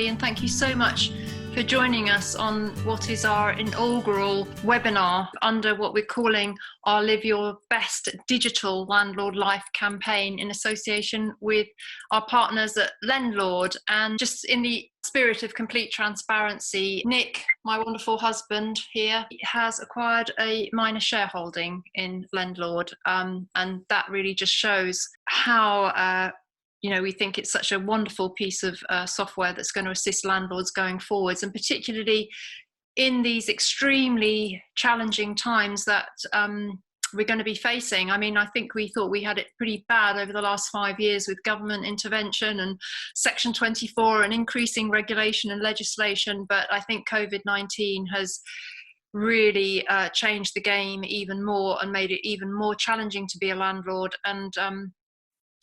everybody, and thank you so much for joining us on what is our inaugural webinar under what we're calling our Live Your Best Digital Landlord Life campaign in association with our partners at Lendlord. And just in the spirit of complete transparency, Nick, my wonderful husband here, has acquired a minor shareholding in Lendlord, and that really just shows how we think it's such a wonderful piece of software that's going to assist landlords going forwards, and particularly in these extremely challenging times that we're going to be facing. I mean, I think we thought we had it pretty bad over the last 5 years with government intervention and Section 24 and increasing regulation and legislation, but I think COVID-19 has really changed the game even more and made it even more challenging to be a landlord. And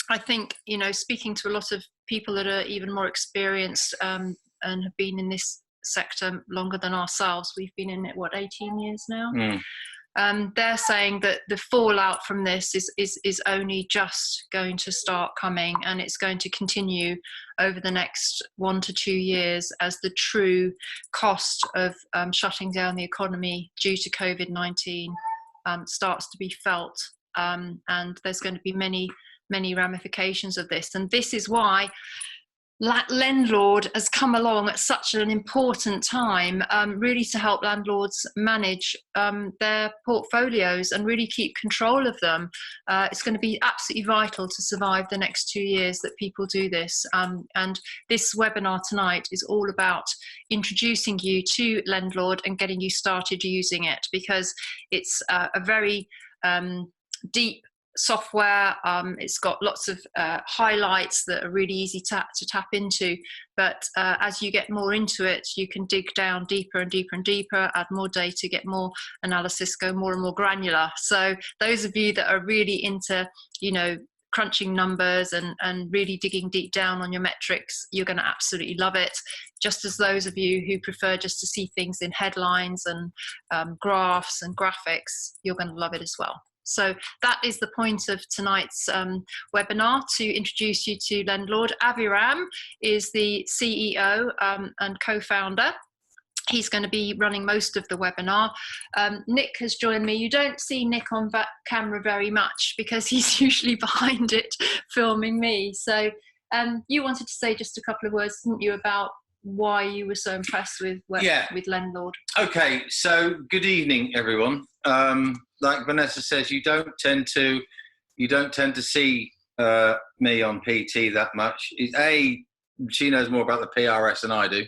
I think, speaking to a lot of people that are even more experienced and have been in this sector longer than ourselves, we've been in it, 18 years now? They're saying that the fallout from this is only just going to start coming, and it's going to continue over the next 1 to 2 years as the true cost of shutting down the economy due to COVID-19 starts to be felt. And there's going to be many ramifications of this, and this is why Lendlord has come along at such an important time, really to help landlords manage their portfolios and really keep control of them. It's going to be absolutely vital to survive the next 2 years that people do this, and this webinar tonight is all about introducing you to Lendlord and getting you started using it, because it's a very deep software. It's got lots of highlights that are really easy to tap into, but as you get more into it, you can dig down deeper and deeper and deeper, add more data, get more analysis, go more and more granular. So those of you that are really into crunching numbers and really digging deep down on your metrics, you're going to absolutely love it, just as those of you who prefer just to see things in headlines and graphs and graphics, you're going to love it as well. So that is the point of tonight's webinar, to introduce you to Lendlord. Aviram is the CEO and co-founder. He's going to be running most of the webinar. Nick has joined me. You don't see Nick on camera very much because he's usually behind it filming me. So you wanted to say just a couple of words, didn't you, about why you were so impressed with Lendlord? Okay, so good evening, everyone. Like Vanessa says, you don't tend to see me on PT that much. She knows more about the PRS than I do.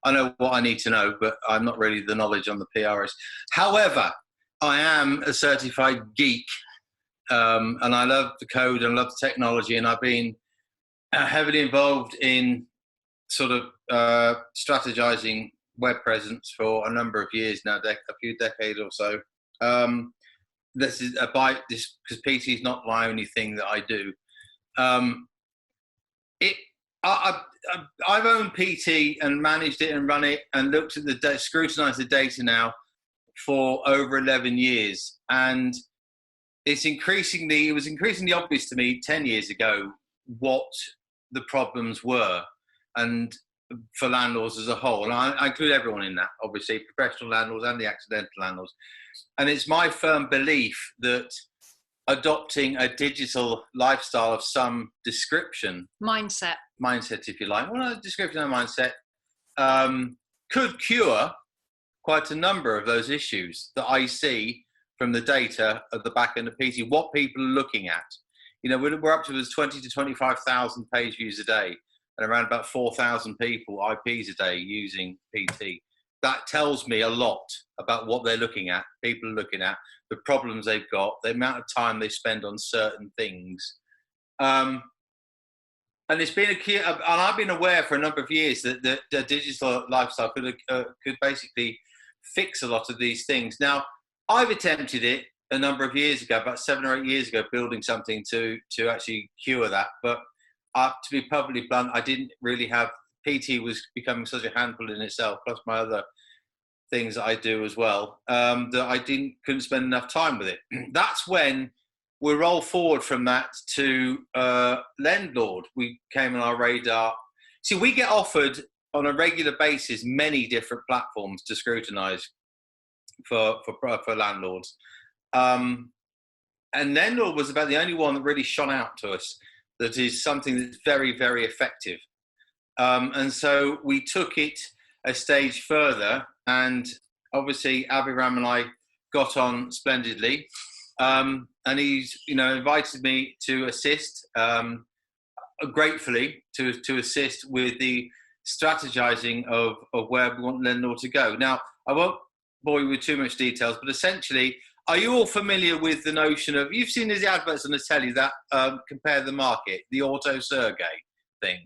I know what I need to know, but I'm not really the knowledge on the PRS. However, I am a certified geek, and I love the code and love the technology, and I've been heavily involved in sort of strategizing web presence for a number of years now, a few decades or so. This is about this because PT is not my only thing that I do. I've owned PT and managed it and run it and looked at the scrutinized the data now for over 11 years, and it was increasingly obvious to me 10 years ago what the problems were, and for landlords as a whole, and I include everyone in that, obviously, professional landlords and the accidental landlords. And it's my firm belief that adopting a digital lifestyle of some description, mindset, if you like, well, a description of mindset, could cure quite a number of those issues that I see from the data at the back end of PT, what people are looking at. We're up to 20 to 25,000 page views a day, and around about 4,000 people, IPs a day, using PT. That tells me a lot about what they're looking at, people are looking at, the problems they've got, the amount of time they spend on certain things. And it's been and I've been aware for a number of years that the digital lifestyle could basically fix a lot of these things. Now, I've attempted it a number of years ago, about 7 or 8 years ago, building something to actually cure that. But to be perfectly blunt, I didn't really have, PT was becoming such a handful in itself, plus my other things that I do as well, that I couldn't spend enough time with it. That's when we roll forward from that to Lendlord. We came on our radar. See, we get offered on a regular basis many different platforms to scrutinize for landlords. And Lendlord was about the only one that really shone out to us that is something that's very, very effective. And so we took it a stage further, and obviously Abiram and I got on splendidly. And he's, invited me to assist, gratefully, to assist with the strategizing of where we want Lendlord to go. Now, I won't bore you with too much details, but essentially, are you all familiar with the notion of, you've seen the adverts on the telly that compare the market, the auto survey thing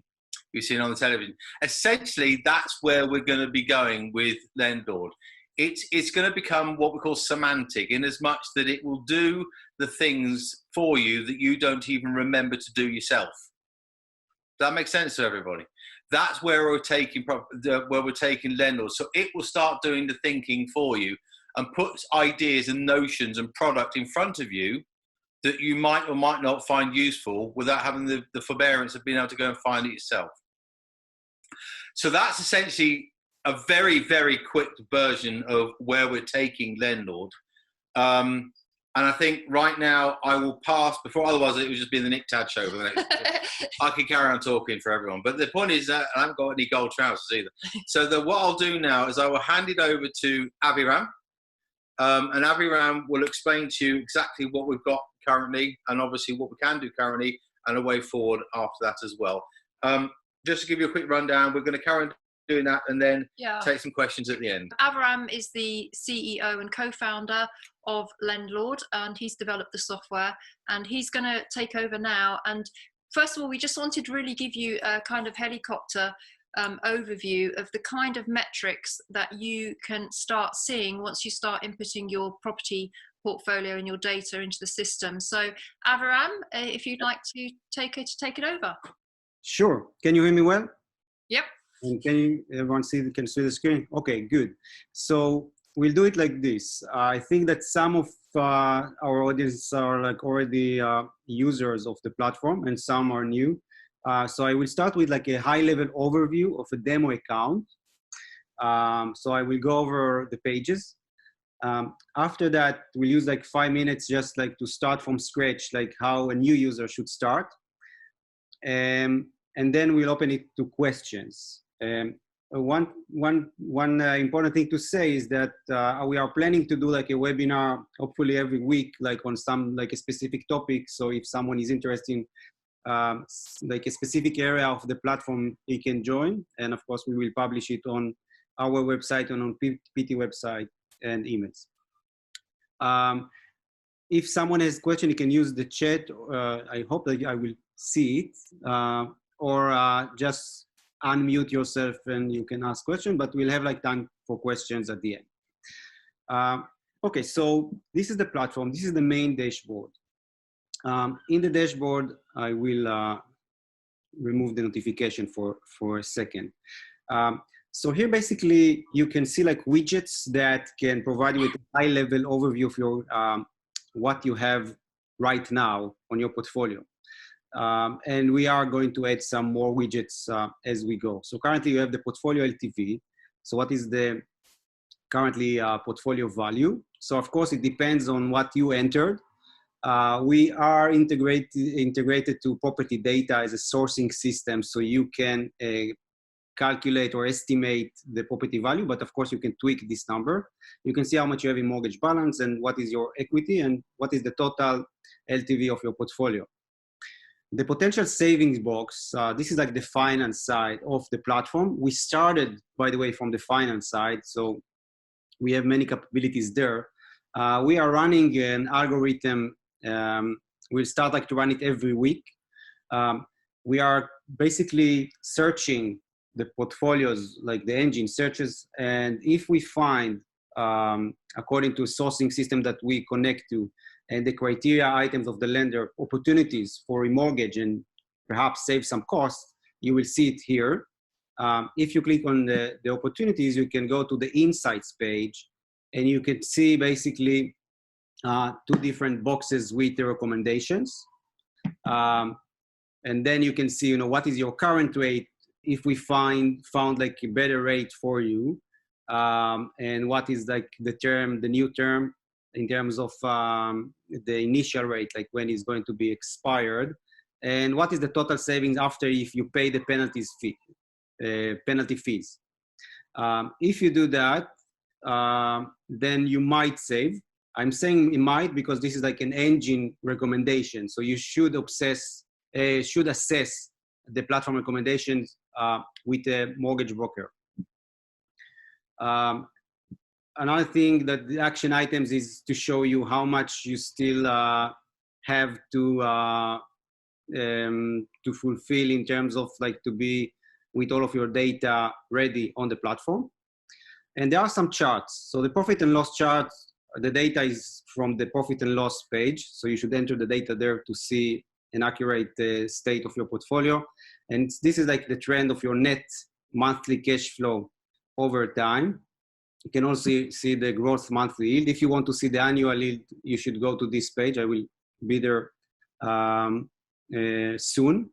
you've seen on the television? Essentially, that's where we're going to be going with Lendlord. It's going to become what we call semantic, in as much that it will do the things for you that you don't even remember to do yourself. Does that make sense to everybody? That's where we're taking Lendlord. So it will start doing the thinking for you and puts ideas and notions and product in front of you that you might or might not find useful without having the forbearance of being able to go and find it yourself. So that's essentially a very, very quick version of where we're taking Lendlord. And I think right now I will pass, otherwise it would just be the Nick Tad show. I could carry on talking for everyone. But the point is that I haven't got any gold trousers either. So what I'll do now is I will hand it over to Abiram. And Abiram will explain to you exactly what we've got currently, and obviously what we can do currently, and a way forward after that as well. Just to give you a quick rundown, we're going to carry on doing that and then take some questions at the end. Abiram is the CEO and co-founder of Lendlord, and he's developed the software, and he's going to take over now. And first of all, we just wanted to really give you a kind of helicopter overview of the kind of metrics that you can start seeing once you start inputting your property portfolio and your data into the system. So Abiram, if you'd like to take it over. Sure. Can you hear me well? Yep. And everyone can see the screen? Okay, good. So we'll do it like this. I think that some of our audience are like already users of the platform, and some are new. So I will start with like a high-level overview of a demo account. So I will go over the pages. After that, we'll use like 5 minutes just like to start from scratch, like how a new user should start. And then we'll open it to questions. One important thing to say is that we are planning to do like a webinar, hopefully every week, like on some like a specific topic. So if someone is interested in like a specific area of the platform, he can join. And of course, we will publish it on our website and on PT website and emails. If someone has a question, he can use the chat. I hope that I will see it, or just unmute yourself and you can ask questions, but we'll have like time for questions at the end. Okay, so this is the platform. This is the main dashboard. In the dashboard, I will remove the notification for a second. So here, basically, you can see like widgets that can provide you with a high-level overview of your what you have right now on your portfolio. And we are going to add some more widgets as we go. So currently, you have the portfolio LTV. So what is the currently portfolio value? So of course, it depends on what you entered. We are integrated to property data as a sourcing system, so you can calculate or estimate the property value, but of course you can tweak this number. You can see how much you have in mortgage balance and what is your equity and what is the total LTV of your portfolio. The potential savings box, this is like the finance side of the platform. We started, by the way, from the finance side, so we have many capabilities there. We are running an algorithm. We'll start like to run it every week. We are basically searching the portfolios, like the engine searches, and if we find, according to a sourcing system that we connect to, and the criteria items of the lender, opportunities for remortgage and perhaps save some costs, you will see it here. If you click on the opportunities, you can go to the insights page, and you can see basically 2 different boxes with the recommendations. And then you can see, what is your current rate if we found like a better rate for you, and what is like the new term in terms of the initial rate, like when it's going to be expired, and what is the total savings after if you pay the penalty fees. If you do that, then you might save. I'm saying it might because this is like an engine recommendation. So you should assess the platform recommendations with a mortgage broker. Another thing that the action items is to show you how much you still have to fulfill in terms of like to be with all of your data ready on the platform. And there are some charts. So the profit and loss chart, the data is from the profit and loss page. So you should enter the data there to see an accurate state of your portfolio. And this is like the trend of your net monthly cash flow over time. You can also see the gross monthly yield. If you want to see the annual yield, you should go to this page. I will be there soon.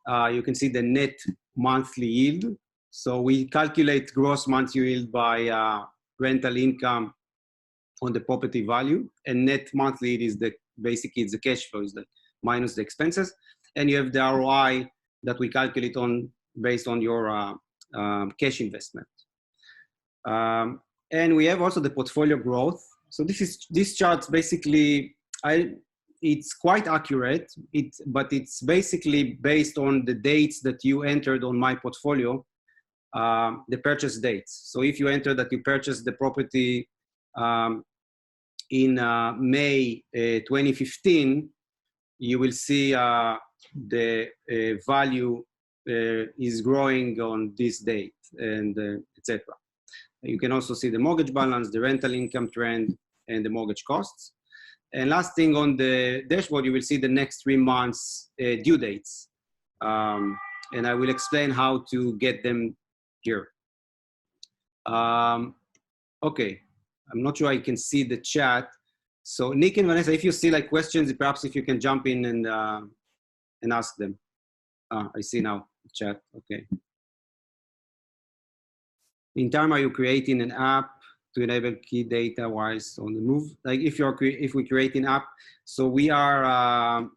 You can see the net monthly yield. So we calculate gross monthly yield by rental income on the property value, and net monthly yield is basically it's the cash flow, is minus the expenses, and you have the ROI that we calculate on based on your cash investment. And we have also the portfolio growth. So this chart's basically it's quite accurate, but it's basically based on the dates that you entered on my portfolio, the purchase dates. So if you enter that you purchased the property in May 2015, you will see the value is growing on this date, and etc. You can also see the mortgage balance, the rental income trend, and the mortgage costs. And last thing on the dashboard, you will see the next 3 months due dates. And I will explain how to get them here. Okay, I'm not sure I can see the chat. So Nick and Vanessa, if you see like questions, perhaps if you can jump in and ask them. I see now the chat, okay. In time, are you creating an app to enable key data wise on the move? Like if we create an app, so we are,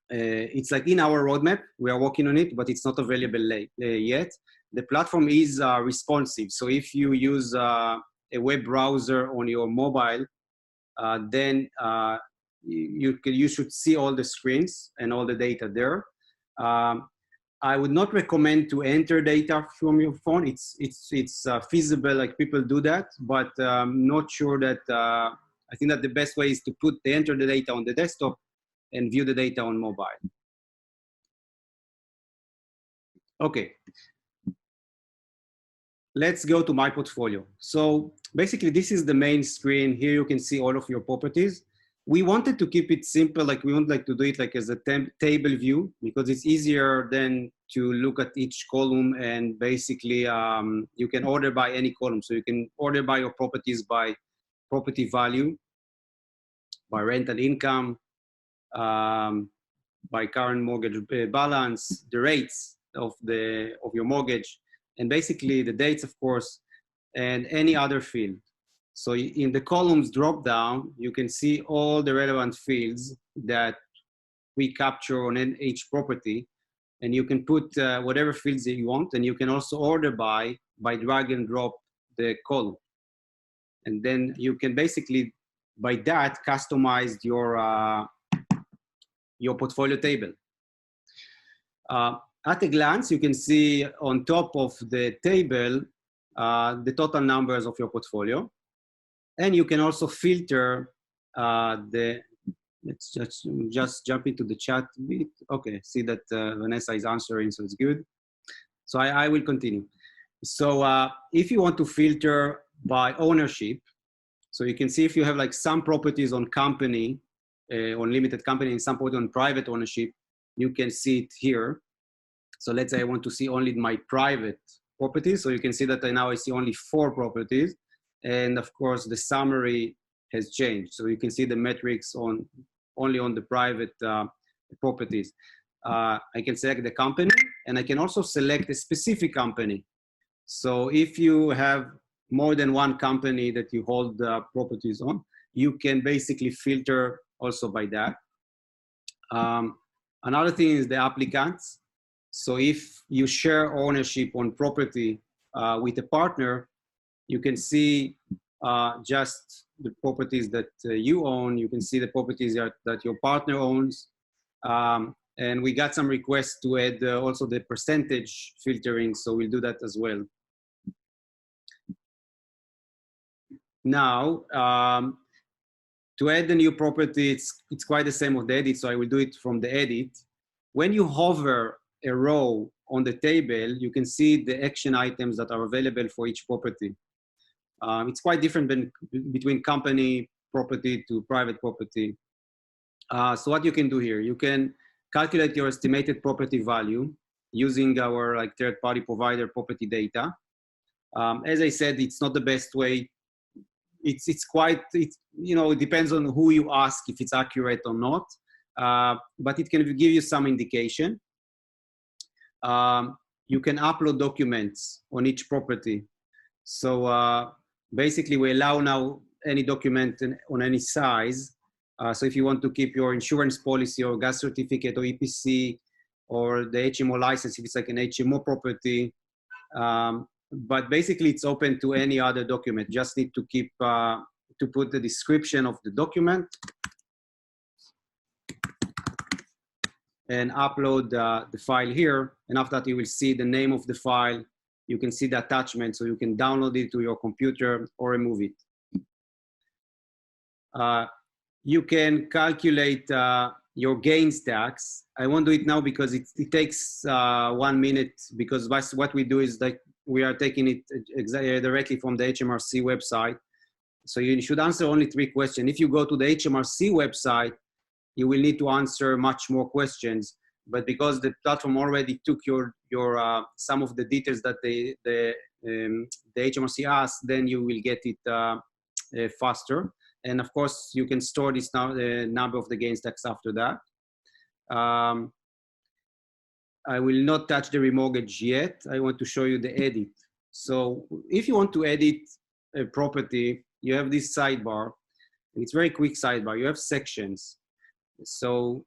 it's like in our roadmap, we are working on it, but it's not available yet. The platform is responsive. So if you use a web browser on your mobile, then you should see all the screens and all the data there. I would not recommend to enter data from your phone. It's feasible, like people do that, but I'm not sure that, I think that the best way is to enter the data on the desktop and view the data on mobile. Okay. Let's go to my portfolio. So basically this is the main screen. Here you can see all of your properties. We wanted to keep it simple, like we want like to do it like as a table view, because it's easier than to look at each column, and basically you can order by any column. So you can order by your properties by property value, by rental income, by current mortgage balance, the rates of your mortgage, and basically the dates, of course, and any other field. So in the columns drop down, you can see all the relevant fields that we capture on each property, and you can put whatever fields that you want, and you can also order by drag and drop the column. And then you can basically, by that, customize your portfolio table. At a glance, you can see on top of the table the total numbers of your portfolio. And you can also filter let's just jump into the chat a bit. Okay, see that Vanessa is answering, so it's good. So I will continue. So if you want to filter by ownership, so you can see if you have like some properties on company, on limited company, and some property on private ownership, you can see it here. So let's say I want to see only my private properties. So you can see that now I see only 4 properties. And of course, the summary has changed. So you can see the metrics only on the private properties. I can select the company, and I can also select a specific company. So if you have more than one company that you hold properties on, you can basically filter also by that. Another thing is the applicants. So if you share ownership on property with a partner, you can see just the properties that you own. You can see the properties that your partner owns. And we got some requests to add also the percentage filtering, so we'll do that as well. Now, to add the new property, it's quite the same with the edit, so I will do it from the edit. When you hover a row on the table, you can see the action items that are available for each property. It's quite different between company property to private property. So what you can do here, you can calculate your estimated property value using our third-party provider property data. As I said, it's not the best way. It depends on who you ask if it's accurate or not, but it can give you some indication. You can upload documents on each property. So basically we allow now any document on any size. So if you want to keep your insurance policy or gas certificate or EPC or the HMO license, if it's like an HMO property, but basically it's open to any other document. Just need to keep, to put the description of the document and upload the file here. And after that, you will see the name of the file. You can see the attachment, so you can download it to your computer or remove it. You can calculate your gains tax. I won't do it now because it takes 1 minute, because what we do is we are taking it directly from the HMRC website. So you should answer only 3 questions. If you go to the HMRC website, you will need to answer much more questions. But because the platform already took your some of the details that the HMRC asked, then you will get it faster. And of course, you can store this number of the gains tax after that. I will not touch the remortgage yet. I want to show you the edit. So if you want to edit a property, you have this sidebar. It's very quick sidebar. You have sections. So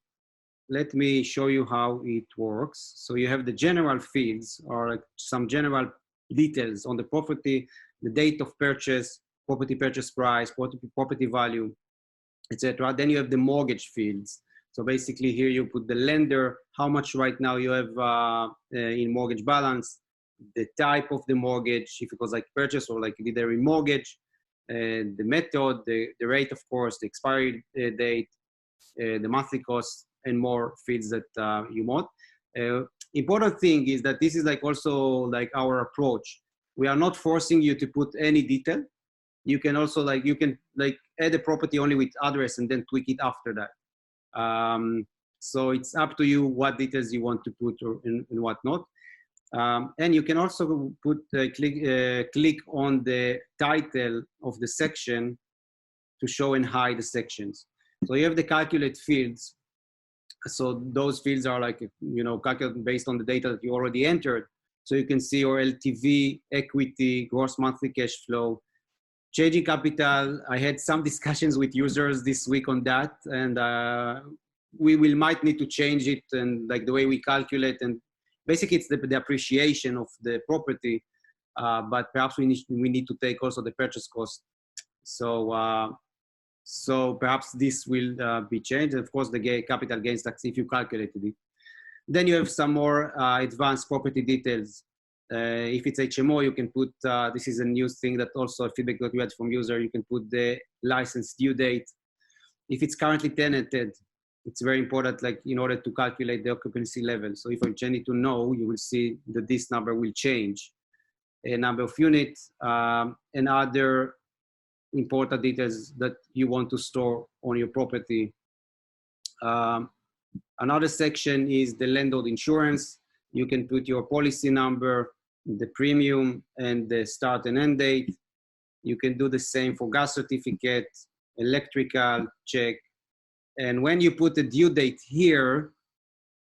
let me show you how it works. So you have the general fields, or some general details on the property, the date of purchase, property purchase price, property value, etc. Then you have the mortgage fields. So basically here you put the lender, how much right now you have in mortgage balance, the type of the mortgage, if it was like purchase or like did a remortgage, the method, the rate, of course, the expiry date, the monthly cost, and more fields that you want. Important thing is that this is also our approach. We are not forcing you to put any detail. You can also add a property only with address and then tweak it after that. So it's up to you what details you want to put and what not. And you can also put click on the title of the section to show and hide the sections. So you have the calculate fields. So those fields are calculated based on the data that you already entered. So you can see your LTV, equity, gross monthly cash flow, changing capital. I had some discussions with users this week on that, and we might need to change it and the way we calculate. And basically, it's the appreciation of the property, but perhaps we need to take also the purchase cost. So perhaps this will be changed. And of course, the capital gains tax if you calculated it. Then you have some more advanced property details. If it's HMO, you can put, this is a new thing that also feedback that we had from user, you can put the license due date. If it's currently tenanted, it's very important, in order to calculate the occupancy level. So if I'm changing to no, you will see that this number will change. A number of units and other important details that you want to store on your property. Another section is the landlord insurance. You can put your policy number, the premium, and the start and end date. You can do the same for gas certificate, electrical check. And when you put the due date here,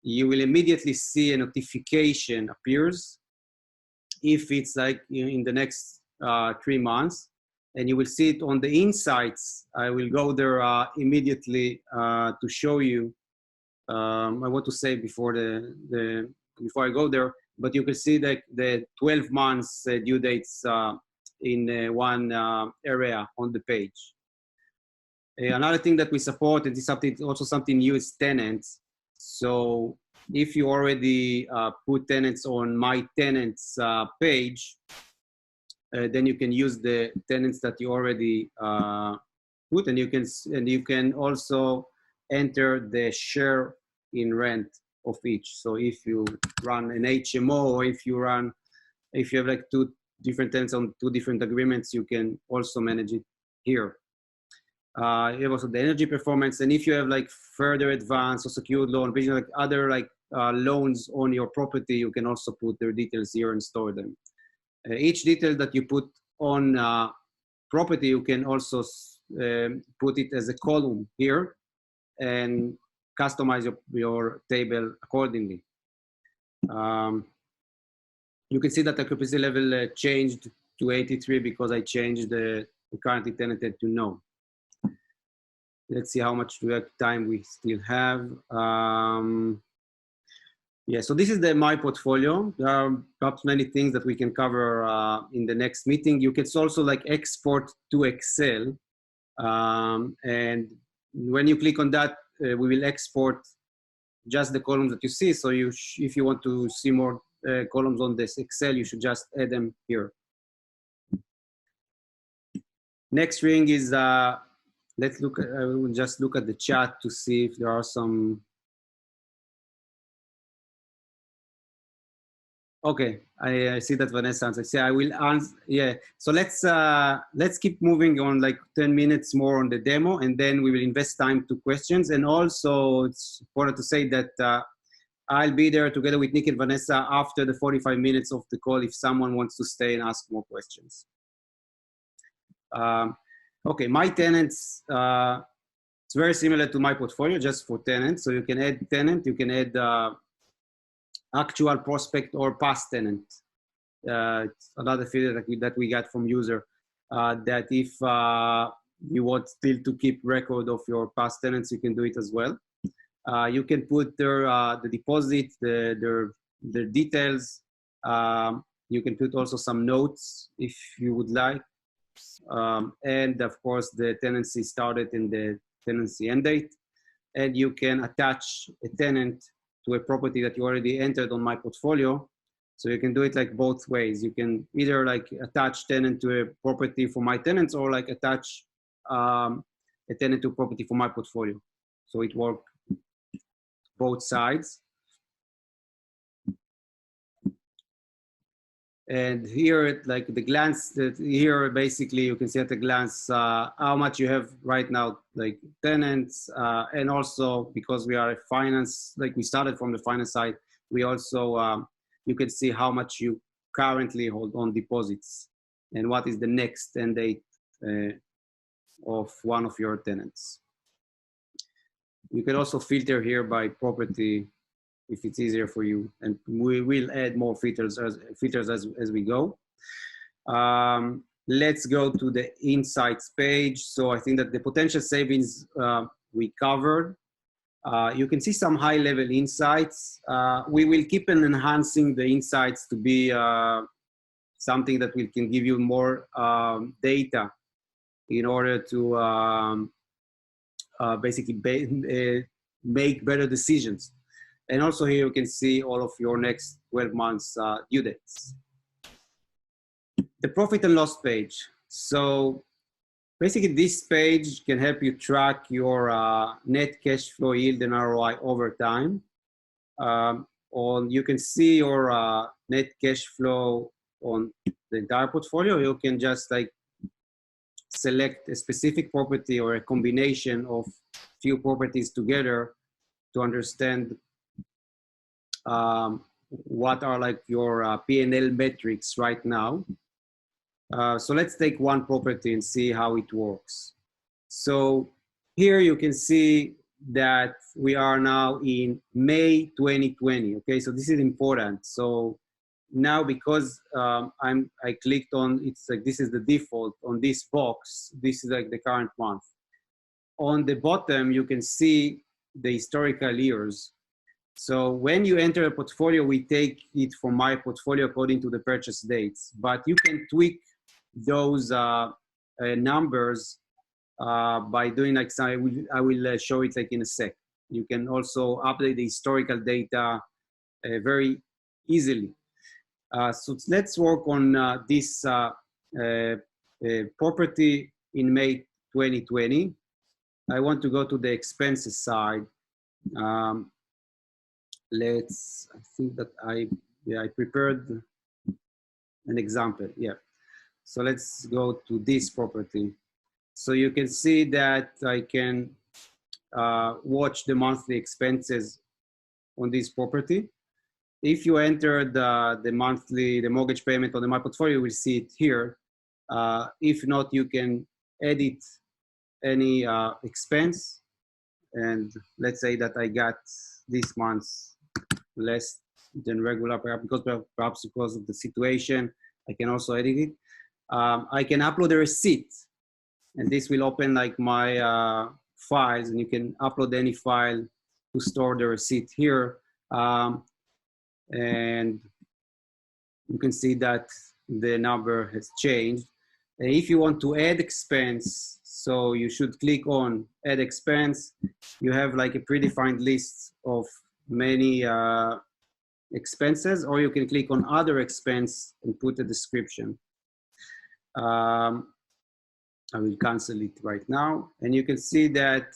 you will immediately see a notification appears if it's like in the next 3 months, and you will see it on the insights. I will go there immediately to show you. I want to say before before I go there, but you can see that the 12 months due dates in one area on the page. Another thing that we support, and this is also something new, is tenants. So if you already put tenants on my tenants page, then you can use the tenants that you already put, and you can also enter the share in rent of each. So if you run an HMO, or if you have like 2 different tenants on 2 different agreements, you can also manage it here. You have also the energy performance, and if you have like further advanced or secured loan, like other like loans on your property, you can also put their details here and store them. Each detail that you put on property, you can also put it as a column here and customize your table accordingly. You can see that the occupancy level changed to 83 because I changed the currently tenanted to no. Let's see how much time we still have. Yeah, so this is my portfolio. There are perhaps many things that we can cover in the next meeting. You can also like export to Excel. And when you click on that, we will export just the columns that you see. So if you want to see more columns on this Excel, you should just add them here. Next thing is, let's look at, I will just look at the chat to see if there are some. Okay, I see that Vanessa answers. Yeah, I will answer. Yeah, so let's keep moving on like 10 minutes more on the demo, and then we will invest time to questions. And also, it's important to say that I'll be there together with Nick and Vanessa after the 45 minutes of the call if someone wants to stay and ask more questions. Okay, my tenants, it's very similar to my portfolio, just for tenants. So you can add tenant, you can add actual prospect or past tenant. It's another feature that we got from user, that if you want still to keep record of your past tenants, you can do it as well. You can put their the deposit, their details. You can put also some notes if you would like. And of course, the tenancy started and the tenancy end date. And you can attach a tenant to a property that you already entered on my portfolio. So you can do it like both ways. You can either like attach tenant to a property for my tenants, or like attach a tenant to a property for my portfolio. So it works both sides. And here, like the glance, here basically you can see at a glance how much you have right now, like tenants, and also because we are a finance, like we started from the finance side, we also, you can see how much you currently hold on deposits and what is the next end date of one of your tenants. You can also filter here by property if it's easier for you, and we will add more filters as we go. Let's go to the insights page. So I think that the potential savings we covered. You can see some high level insights. We will keep on enhancing the insights to be something that we can give you more data in order to basically make better decisions. And also here you can see all of your next 12 months due dates. The profit and loss page. So basically this page can help you track your net cash flow yield and ROI over time. You can see your net cash flow on the entire portfolio. You can just like select a specific property or a combination of few properties together to understand what are like your P&L metrics right now. So let's take one property and see how it works. So here you can see that we are now in May 2020. Okay, so this is important. So now, because I clicked on, it's like this is the default on this box. This is like the current month. On the bottom, you can see the historical years. So when you enter a portfolio, we take it from my portfolio according to the purchase dates, but you can tweak those numbers by doing like some, I will show it like in a sec. You can also update the historical data very easily. So let's work on this property in May 2020. I want to go to the expenses side. I think that I prepared an example. Yeah. So let's go to this property. So you can see that I can watch the monthly expenses on this property. If you enter the mortgage payment on my portfolio, you will see it here. If not, you can edit any expense. And let's say that I got this month's less than regular, perhaps because of the situation. I can also edit it. I can upload a receipt, and this will open like my files, and you can upload any file to store the receipt here. And you can see that the number has changed. And if you want to add expense, so you should click on add expense. You have like a predefined list of many expenses, or you can click on other expense and put a description. I will cancel it right now. And you can see that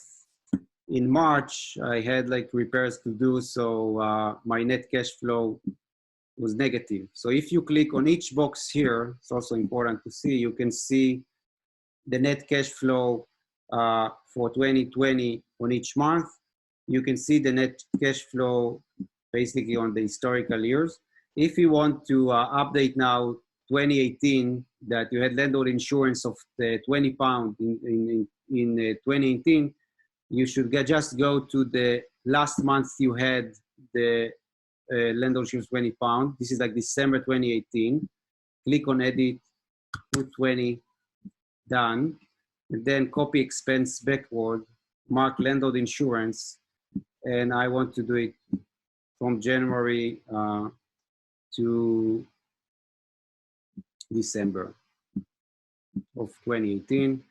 in March, I had like repairs to do, so my net cash flow was negative. So if you click on each box here, it's also important to see, you can see the net cash flow for 2020 on each month. You can see the net cash flow basically on the historical years. If you want to update now 2018, that you had landlord insurance of the £20 in 2018, you should just go to the last month you had the landlord insurance £20. This is like December 2018. Click on edit, put 20, done. And then copy expense backward, mark landlord insurance. And I want to do it from January to December of 2018.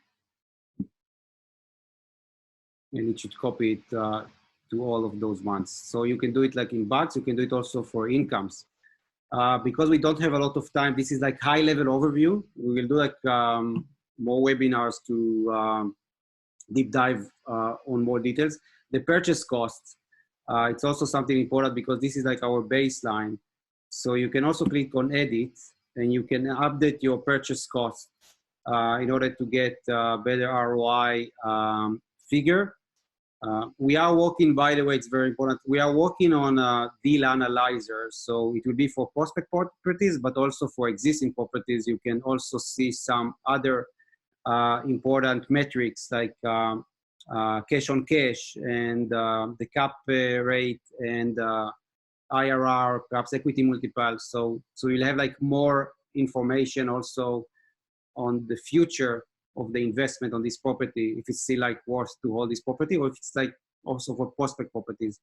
And it should copy it to all of those months. So you can do it like in bucks. You can do it also for incomes. Because we don't have a lot of time, this is like high level overview. We will do like more webinars to deep dive on more details. The purchase costs, it's also something important because this is like our baseline. So you can also click on edit and you can update your purchase cost in order to get better ROI figure. We are working, by the way, it's very important. We are working on a deal analyzer. So it will be for prospect properties, but also for existing properties. You can also see some other important metrics like cash on cash and the cap rate and IRR, perhaps equity multiple. So you'll have like more information also on the future of the investment on this property, if it's still like worth to hold this property, or if it's like also for prospect properties.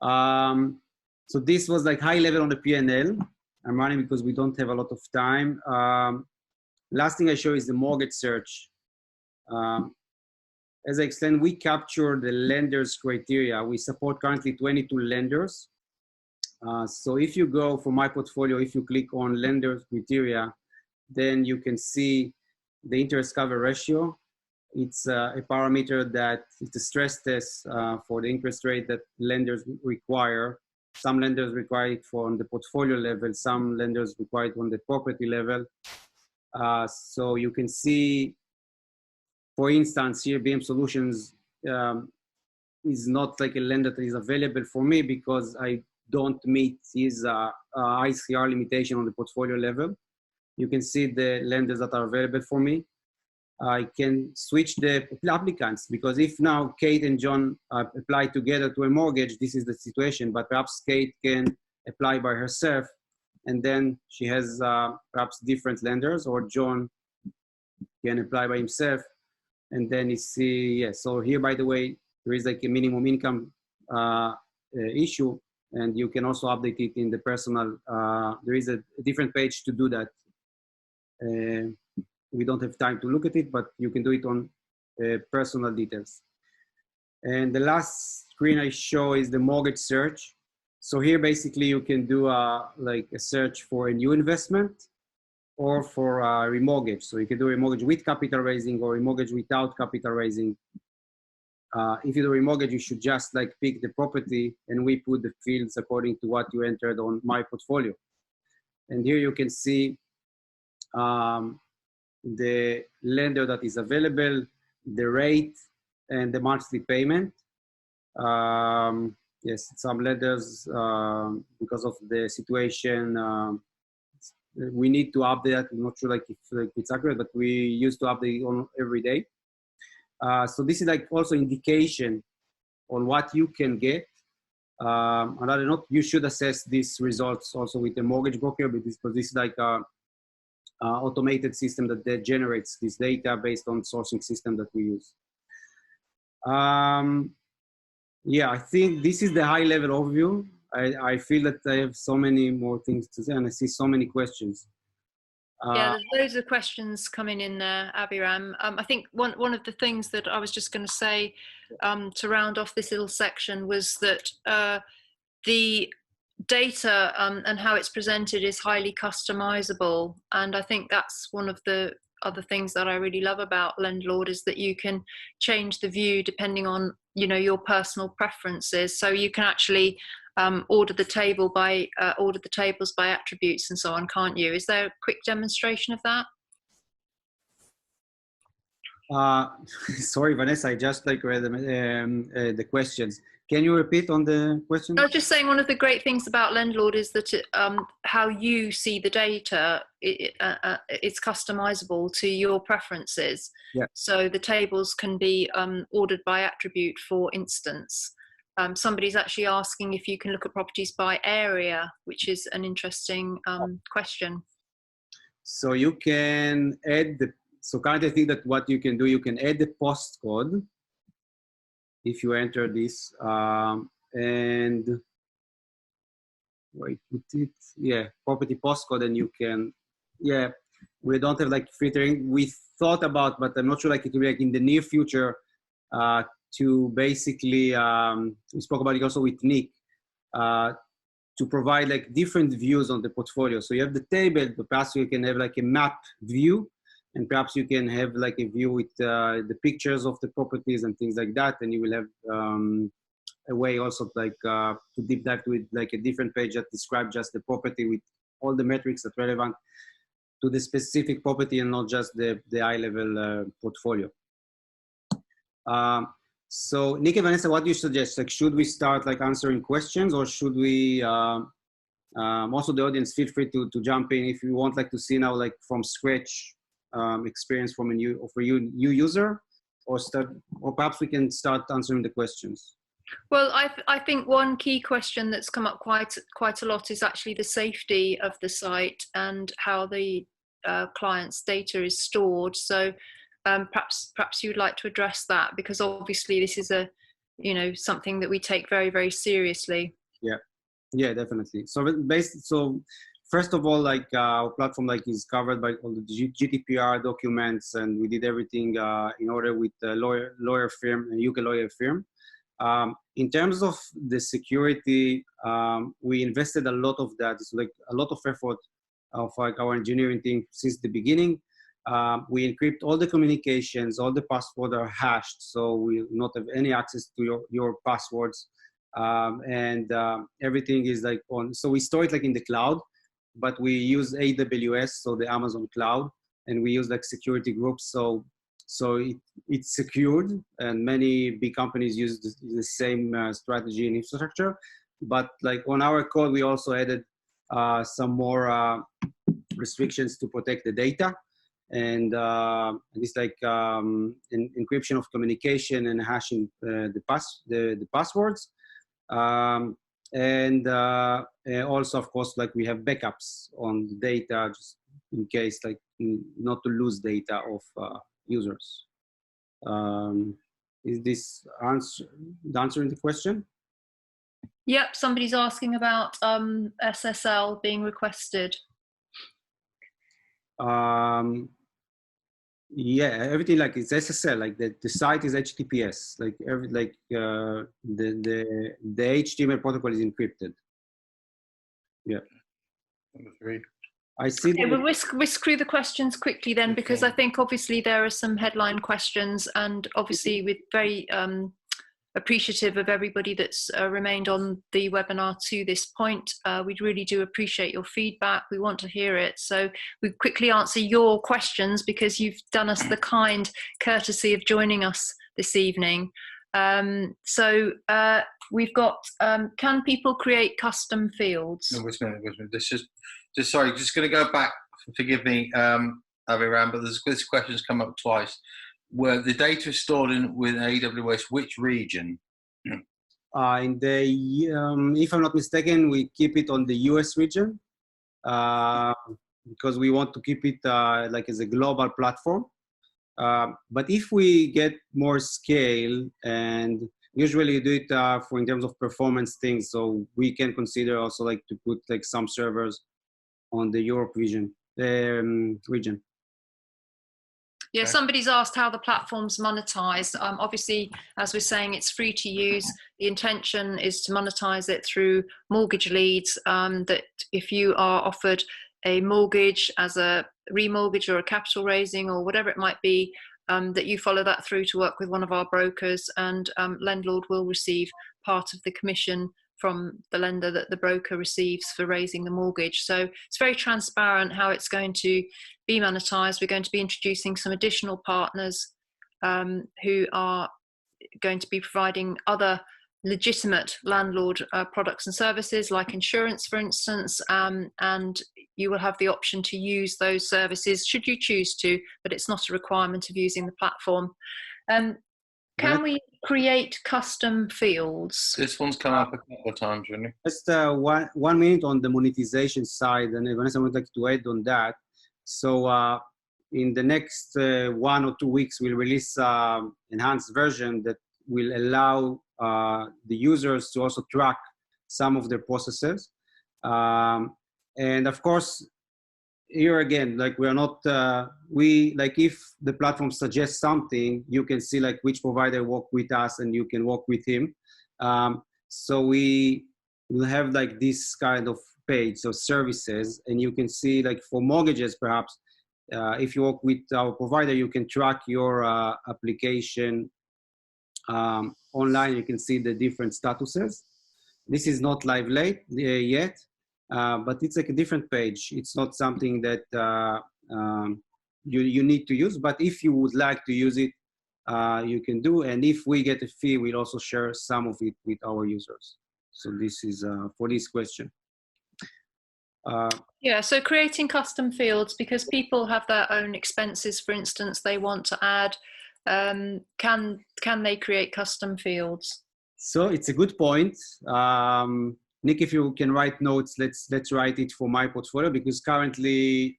So this was like high level on the P&L. I'm running because we don't have a lot of time. Last thing I show is the mortgage search. As I explained, we capture the lenders criteria. We support currently 22 lenders. So if you go for my portfolio, if you click on lenders criteria, then you can see the interest cover ratio. It's a parameter that it's a stress test for the interest rate that lenders require. Some lenders require it on the portfolio level. Some lenders require it on the property level. So you can see, for instance, here BM Solutions is not like a lender that is available for me because I don't meet his ICR limitation on the portfolio level. You can see the lenders that are available for me. I can switch the applicants, because if now Kate and John apply together to a mortgage, this is the situation, but perhaps Kate can apply by herself, and then she has perhaps different lenders, or John can apply by himself, and then you see, yeah, so here, by the way, there is like a minimum income issue, and you can also update it in the personal, there is a different page to do that. We don't have time to look at it, but you can do it on personal details. And the last screen I show is the mortgage search. So here, basically, you can do like a search for a new investment or for a remortgage. So you can do a remortgage with capital raising or a remortgage without capital raising. If you do a remortgage, you should just like pick the property, and we put the fields according to what you entered on My Portfolio. And here you can see the lender that is available, the rate, and the monthly payment. Yes, some lenders, because of the situation, we need to update. I'm not sure like if it's accurate, but we used to update on every day. So this is like also indication on what you can get. And I don't know, you should assess these results also with a mortgage broker, because this is like a automated system that generates this data based on sourcing system that we use. Yeah, I think this is the high level overview. I feel that I have so many more things to say, and I see so many questions. Yeah, there's loads of questions coming in there, Abiram. I think one of the things that I was just going to say to round off this little section was that the data and how it's presented is highly customizable, and I think that's one of the other things that I really love about Lendlord, is that you can change the view depending on, you know, your personal preferences. So you can actually order the tables by attributes and so on, can't you? Is there a quick demonstration of that? Sorry, Vanessa, I just like read the questions. Can you repeat on the question? I was just saying, one of the great things about Lendlord is that how you see the data, it's customizable to your preferences. Yeah. So the tables can be ordered by attribute, for instance. Somebody's actually asking if you can look at properties by area, which is an interesting question. So you can add the, so currently I think that what you can do, you can add the postcode if you enter this, and wait, yeah, property postcode, and you can, yeah, we don't have like filtering. We thought about, but I'm not sure like it will be like in the near future to basically, we spoke about it also with Nick, to provide like different views on the portfolio. So you have the table, but perhaps you can have like a map view, and perhaps you can have like a view with the pictures of the properties and things like that. And you will have a way also like to deep dive with like a different page that describes just the property with all the metrics that are relevant to the specific property, and not just the high level portfolio. So Nick and Vanessa, what do you suggest? Like, should we start like answering questions, or should we, also the audience, feel free to jump in if you want like to see now like from scratch experience from a new user, or perhaps we can start answering the questions. Well, I think one key question that's come up quite a lot is actually the safety of the site and how the client's data is stored. So perhaps you'd like to address that, because obviously this is something that we take very, very seriously. Yeah, definitely. So first of all, like our platform like is covered by all the GDPR documents, and we did everything in order with a lawyer firm, a UK lawyer firm. In terms of the security, we invested a lot of that. It's like a lot of effort of like our engineering team since the beginning. We encrypt all the communications, all the passwords are hashed, so we will not have any access to your passwords. And everything is like on, so we store it like in the cloud, but we use AWS, so the Amazon cloud, and we use like security groups. So it's secured, and many big companies use the same strategy and infrastructure. But like on our code, we also added some more restrictions to protect the data. and it's like encryption of communication and hashing the passwords. And also, of course, like we have backups on the data just in case, like not to lose data of users. Is this answering the question? Yep, somebody's asking about SSL being requested. Yeah, everything like it's SSL, like the site is HTTPS, like the HTML protocol is encrypted. Yeah. I see. Okay, we'll whisk through the questions quickly then, because I think obviously there are some headline questions, and obviously we're very appreciative of everybody that's remained on the webinar to this point. We really do appreciate your feedback. We want to hear it. So we quickly answer your questions because you've done us the kind courtesy of joining us this evening. So we've got, can people create custom fields? No, wait a minute. Just sorry, just going to go back. Forgive me, Aviram, but this question's come up twice. Where the data is stored in with AWS, which region? In the, if I'm not mistaken, we keep it on the US region because we want to keep it like as a global platform. But if we get more scale, and usually you do it for in terms of performance things, so we can consider also like to put like some servers on the Europe region. Yeah, somebody's asked how the platform's monetized. Obviously, as we're saying, it's free to use. The intention is to monetize it through mortgage leads, that if you are offered a mortgage as a remortgage or a capital raising or whatever it might be, that you follow that through to work with one of our brokers, and Lendlord will receive part of the commission from the lender that the broker receives for raising the mortgage. So it's very transparent how it's going to be monetized. We're going to be introducing some additional partners who are going to be providing other legitimate landlord products and services like insurance, for instance, and you will have the option to use those services should you choose to, but it's not a requirement of using the platform. Can we create custom fields? This one's come up a couple of times, really. Just 1 minute on the monetization side, and Vanessa would like to add on that. So in the next 1 or 2 weeks, we'll release enhanced version that will allow the users to also track some of their processes. And of course, here again, like we are not, like if the platform suggests something, you can see like which provider work with us and you can work with him. So we will have like this kind of page, so services, and you can see like for mortgages, perhaps, if you work with our provider, you can track your application online. You can see the different statuses. This is not live yet. But it's like a different page. It's not something that you need to use, but if you would like to use it, you can do. And if we get a fee, we'll also share some of it with our users. So this is for this question. Yeah, so creating custom fields, because people have their own expenses, for instance, they want to add, can they create custom fields? So it's a good point. Nick, if you can write notes, let's write it for my portfolio, because currently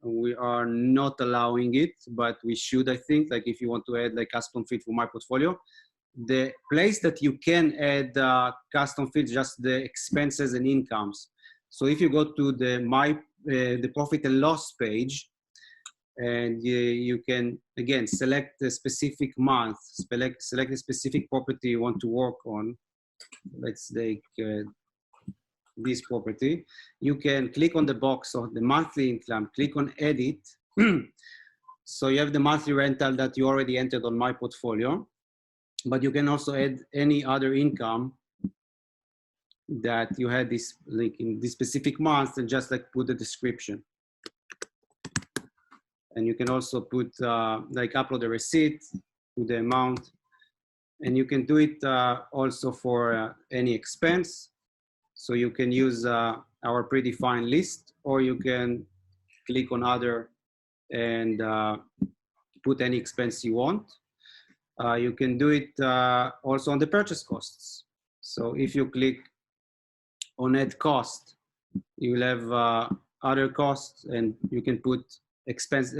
we are not allowing it, but we should, I think, like if you want to add like custom field for my portfolio, the place that you can add custom fields, just the expenses and incomes. So if you go to the profit and loss page, and you can again select a specific month, select a specific property you want to work on. Let's take this property. You can click on the box of the monthly income, click on edit. So you have the monthly rental that you already entered on my portfolio, but you can also add any other income that you had this like in this specific month, and just like put the description. And you can also put like upload a receipt with the amount. And you can do it also for any expense. So you can use our predefined list, or you can click on other and put any expense you want. You can do it also on the purchase costs. So if you click on add cost, you will have other costs, and you can put expense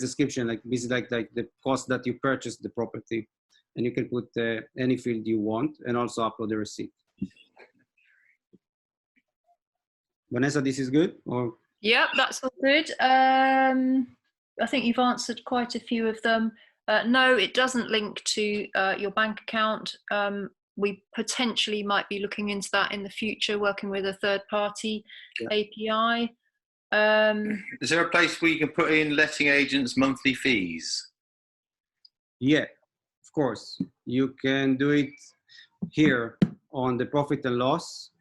description, like this is like the cost that you purchased the property, and you can put any field you want, and also upload the receipt. Vanessa, this is good? Or Yep, that's all good. I think you've answered quite a few of them. No, it doesn't link to your bank account. We potentially might be looking into that in the future, working with a third-party API. Is there a place where you can put in letting agents' monthly fees? yeah, of course. You can do it here on the profit and loss.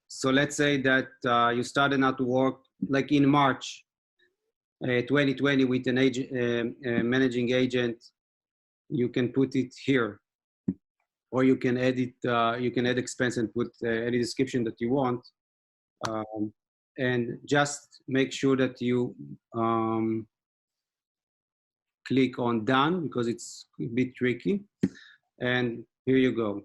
So let's say that you started out to work like in March 2020 with an agent, managing agent. You can put it here, or you can edit. You can add expense and put any description that you want, and just make sure that you click on done, because it's a bit tricky. And here you go.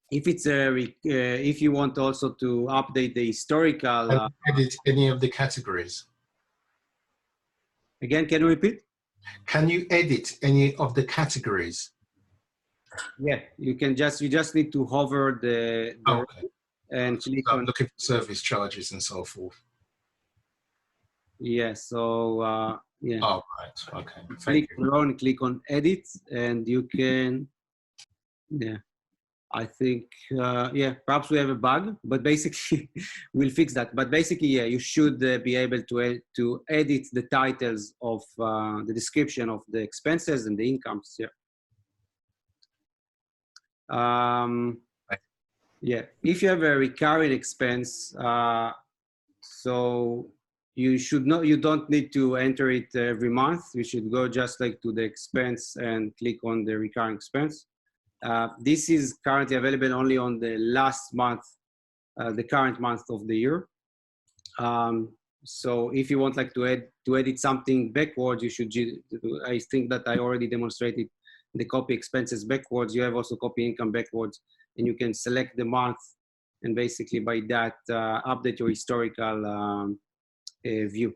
If it's if you want also to update the historical, edit any of the categories. Again, can you repeat? Can you edit any of the categories? Yeah, you can just, you just need to hover the Okay. and click So on. looking for service charges and so forth. Yeah, so yeah. Oh, right. Okay. Click Thank you. on, click on edit, and you can, yeah. I think, yeah, perhaps we have a bug, but basically we'll fix that. But basically, yeah, you should be able to edit the titles of the description of the expenses and the incomes. Yeah. Yeah. If you have a recurring expense, so you should not, you don't need to enter it every month. You should go just like to the expense and click on the recurring expense. This is currently available only on the last month, the current month of the year. So if you want like to edit something backwards, you should, I think that I already demonstrated the copy expenses backwards. You have also copy income backwards, and you can select the month, and basically by that update your historical view.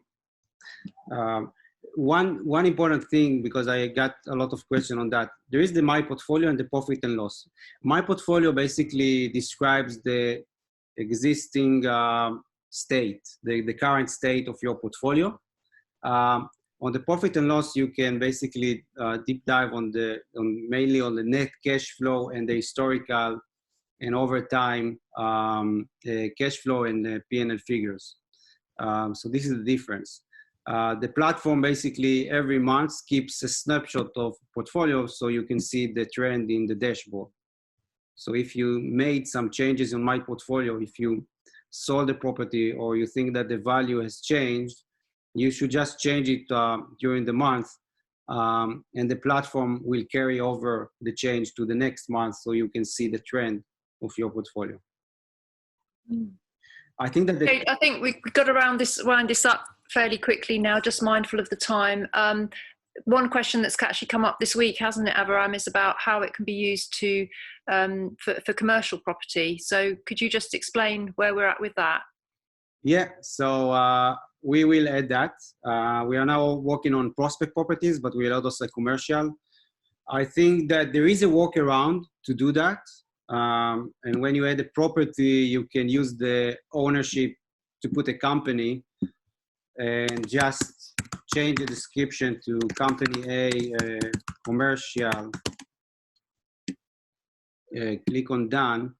One important thing, because I got a lot of questions on that, there is the My Portfolio and the Profit and Loss. My Portfolio basically describes the existing state, the current state of your portfolio. On the Profit and Loss, you can basically deep dive on mainly on the net cash flow and the historical and over time cash flow and the P&L figures. So this is the difference. The platform basically every month keeps a snapshot of portfolio, so you can see the trend in the dashboard. So if you made some changes in My Portfolio, if you sold the property or you think that the value has changed, you should just change it during the month, and the platform will carry over the change to the next month, so you can see the trend of your portfolio. I think that I think we got around this, wind this up fairly quickly now, just mindful of the time. One question that's actually come up this week, hasn't it, Avraham, is about how it can be used to for commercial property. So could you just explain where we're at with that? Yeah, so we will add that. We are now working on prospect properties, but we'll add also commercial. I think that there is a workaround to do that. And when you add a property, you can use the ownership to put a company and just change the description to company A, commercial, click on done,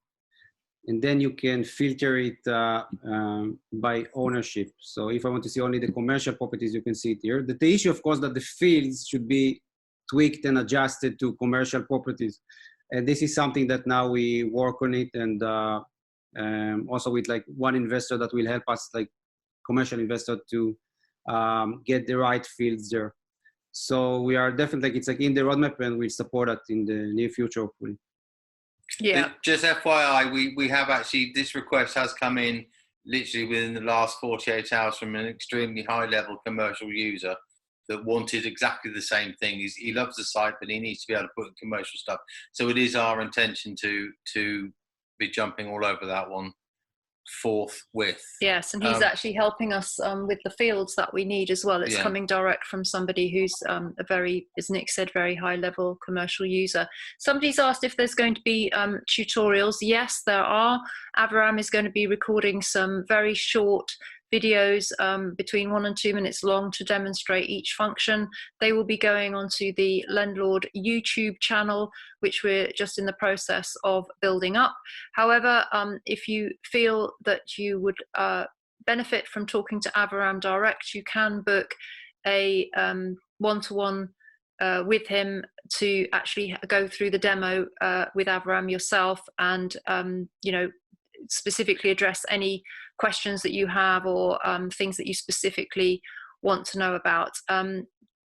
and then you can filter it by ownership. So if I want to see only the commercial properties, you can see it here. The issue, of course, that the fields should be tweaked and adjusted to commercial properties. And this is something that now we work on it, and also with like one investor that will help us, like commercial investor, to get the right fields there. So we are definitely, it's like in the roadmap, and we'll support it in the near future, hopefully. Yeah. Just FYI, we have actually, this request has come in literally within the last 48 hours from an extremely high-level commercial user that wanted exactly the same thing. He loves the site, but he needs to be able to put in commercial stuff. So it is our intention to be jumping all over that one forthwith. Yes, and he's actually helping us with the fields that we need as well. It's coming direct from somebody who's a very, as Nick said, very high level commercial user. Somebody's asked if there's going to be tutorials. Yes, there are. Abraham is going to be recording some very short videos between 1 and 2 minutes long to demonstrate each function. They will be going onto the Lendlord YouTube channel, which we're just in the process of building up. However, if you feel that you would benefit from talking to Abraham direct, you can book a one-to-one with him to actually go through the demo with Abraham yourself, and you know, specifically address any questions that you have, or things that you specifically want to know about.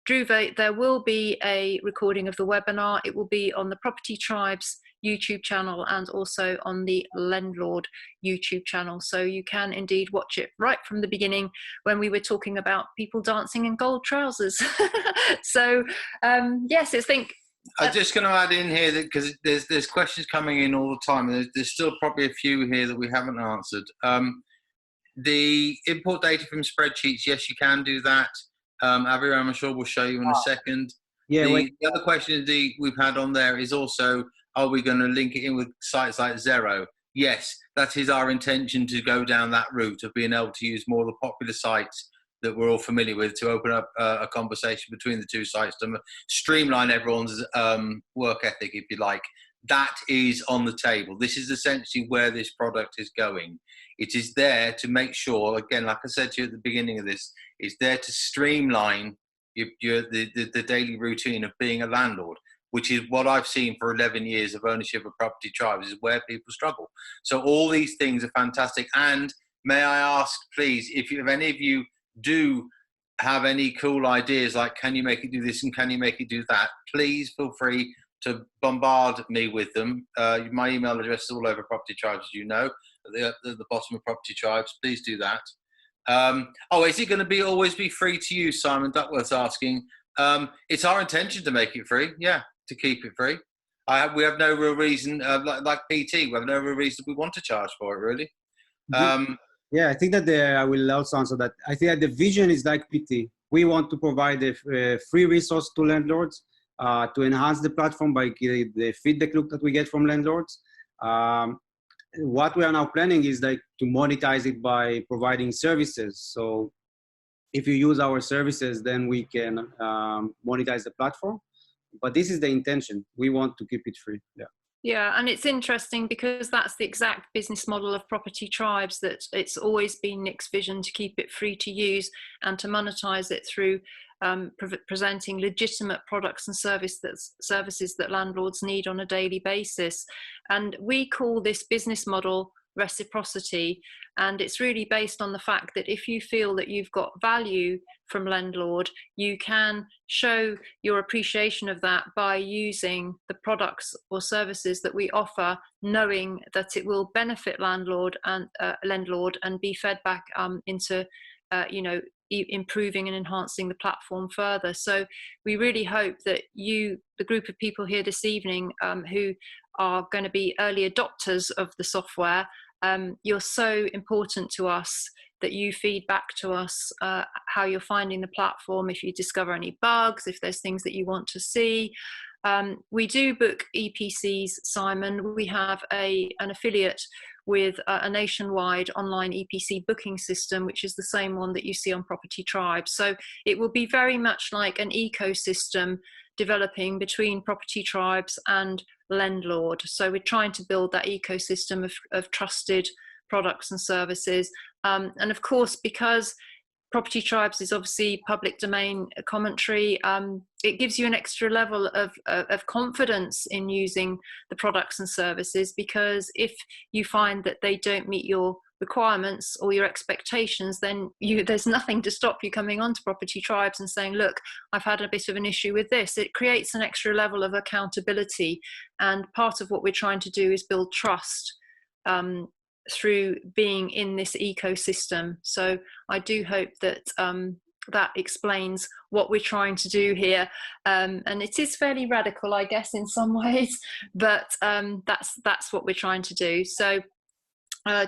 Dhruva, there will be a recording of the webinar. It will be on the Property Tribes YouTube channel and also on the Lendlord YouTube channel. So you can indeed watch it right from the beginning when we were talking about people dancing in gold trousers. So yes, I think I'm just going to add in here that because there's questions coming in all the time. There's still probably a few here that we haven't answered. The import data from spreadsheets, yes, you can do that. Abraham, I'm sure we'll show you in a second. Yeah. The other question we've had on there is also, are we going to link it in with sites like Zero? Yes, that is our intention, to go down that route of being able to use more of the popular sites that we're all familiar with to open up a conversation between the two sites to streamline everyone's work ethic, if you like. That is on the table. This is essentially where this product is going. It is there to make sure, again, like I said to you at the beginning of this, it's there to streamline the daily routine of being a landlord, which is what I've seen for 11 years of ownership of Property Tribes, is where people struggle. So all these things are fantastic. And may I ask, please, if any of you do have any cool ideas, like can you make it do this and can you make it do that, please feel free to bombard me with them. My email address is all over Property Tribes, as you know, at the bottom of Property Tribes. Please do that. Is it going to always be free to use? Simon Duckworth's asking. It's our intention to make it free, yeah, to keep it free. We have no real reason, like PT, we have no real reason we want to charge for it, really. Yeah, I think that I will also answer that. I think that the vision is like PT. We want to provide a free resource to landlords to enhance the platform by the feedback loop that we get from landlords. What we are now planning is like to monetize it by providing services. So if you use our services, then we can monetize the platform. But this is the intention. We want to keep it free. Yeah. Yeah, and it's interesting because that's the exact business model of Property Tribes, that it's always been Nick's vision to keep it free to use and to monetize it through presenting legitimate products and services that landlords need on a daily basis. And we call this business model reciprocity, and it's really based on the fact that if you feel that you've got value from Lendlord, you can show your appreciation of that by using the products or services that we offer, knowing that it will benefit Lendlord and be fed back into improving and enhancing the platform further. So we really hope that the group of people here this evening who are going to be early adopters of the software, you're so important to us that you feed back to us how you're finding the platform, if you discover any bugs, if there's things that you want to see. We do book EPCs, Simon. We have an affiliate with a nationwide online EPC booking system, which is the same one that you see on Property Tribes. So it will be very much like an ecosystem developing between Property Tribes and Lendlord. So we're trying to build that ecosystem of trusted products and services. And of course, because Property Tribes is obviously public domain commentary, it gives you an extra level of confidence in using the products and services, because if you find that they don't meet your requirements or your expectations, then there's nothing to stop you coming onto Property Tribes and saying, look, I've had a bit of an issue with this. It creates an extra level of accountability, and part of what we're trying to do is build trust through being in this ecosystem. So I do hope that that explains what we're trying to do here, and it is fairly radical, I guess, in some ways, but that's what we're trying to do. So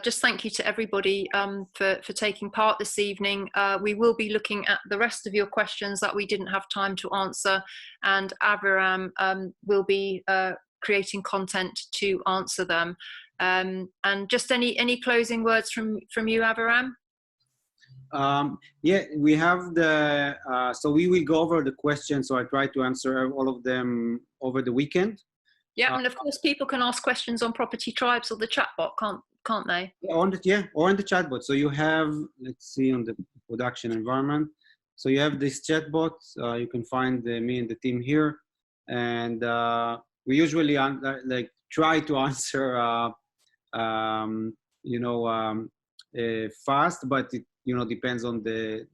just thank you to everybody for taking part this evening. We will be looking at the rest of your questions that we didn't have time to answer, and Aviram will be creating content to answer them. And just any closing words from you, Aviram? Yeah, we have the, so we will go over the questions. So I try to answer all of them over the weekend. Yeah, and of course people can ask questions on Property Tribes or the chatbot, can't they? Or on the chatbot. So you have, let's see, on the production environment. So you have this chatbot. You can find me and the team here, and we usually try to answer, fast, but it depends on the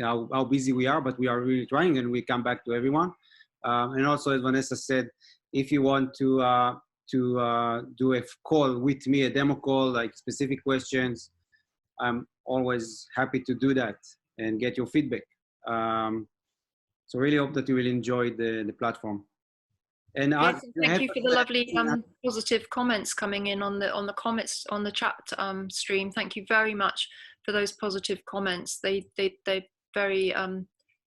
how busy we are. But we are really trying, and we come back to everyone. And also, as Vanessa said, if you want to do a call with me, a demo call, like specific questions, I'm always happy to do that and get your feedback. So really hope that you will enjoy the platform. And yes, thank you for the lovely positive comments coming in on the comments on the chat stream. Thank you very much for those positive comments. They're very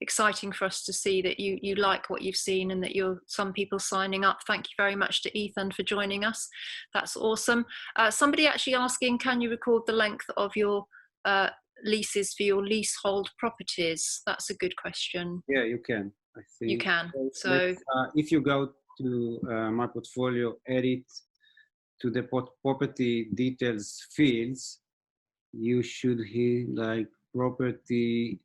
exciting for us to see that you like what you've seen and that you're some people signing up. Thank you very much to Ethan for joining us. That's awesome. Somebody actually asking, can you record the length of your leases for your leasehold properties? That's a good question. Yeah, you can. I think you can. So if you go to my portfolio, edit to the property details fields, you should hit like property.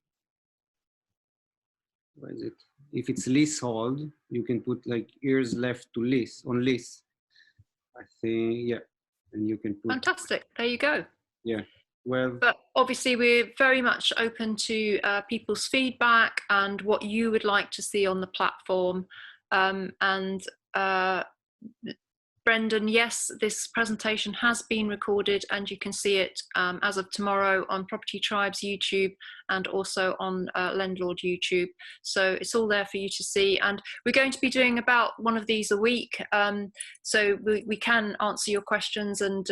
What is it? If it's leasehold, you can put like years left to lease on lease. I think, yeah, and you can put. Fantastic. There you go. Yeah. Well, but obviously we're very much open to people's feedback and what you would like to see on the platform. And Brendan, yes, this presentation has been recorded and you can see it as of tomorrow on Property Tribes YouTube and also on Lendlord YouTube. So it's all there for you to see. And we're going to be doing about one of these a week. So we can answer your questions and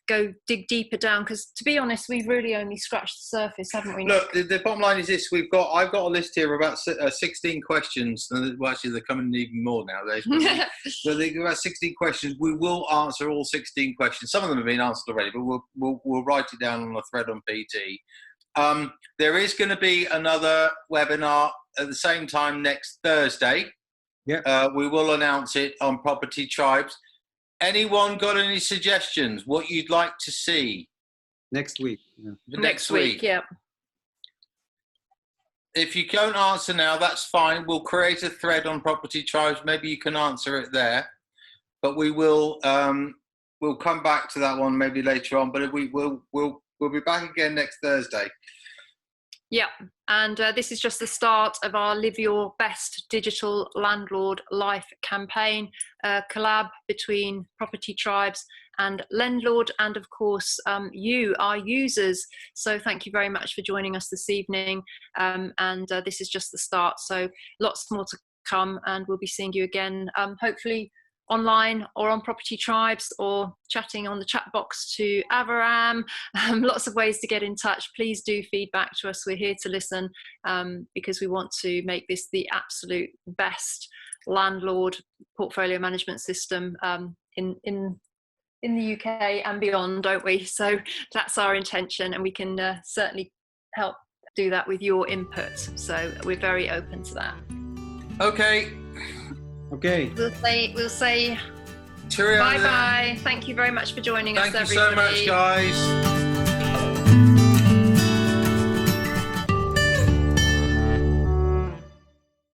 go dig deeper down, because to be honest, we've really only scratched the surface, haven't we? Look, the bottom line is this: I've got a list here of about 16 questions. Well, actually, they're coming even more nowadays. So they've got about 16 questions. We will answer all 16 questions. Some of them have been answered already, but we'll write it down on a thread on PT. There is going to be another webinar at the same time next Thursday. Yeah. We will announce it on Property Tribes. Anyone got any suggestions? What you'd like to see? Next week. Yeah. Next week, yeah. If you don't answer now, that's fine. We'll create a thread on Property Tribes. Maybe you can answer it there. But we will we'll come back to that one maybe later on. But we'll be back again next Thursday. Yeah, and this is just the start of our Live Your Best Digital Landlord Life campaign, collab between Property Tribes and Lendlord, and of course you, our users. So thank you very much for joining us this evening, and this is just the start. So lots more to come, and we'll be seeing you again, hopefully online or on Property Tribes or chatting on the chat box to Aviram. Lots of ways to get in touch. Please do feedback to us. We're here to listen because we want to make this the absolute best landlord portfolio management system in the UK and beyond, don't we? So that's our intention, and we can certainly help do that with your input. So we're very open to that. Okay. Okay. We'll say Cheerio. Bye-bye. Thank you very much for joining us, everybody. Thank you so much, guys.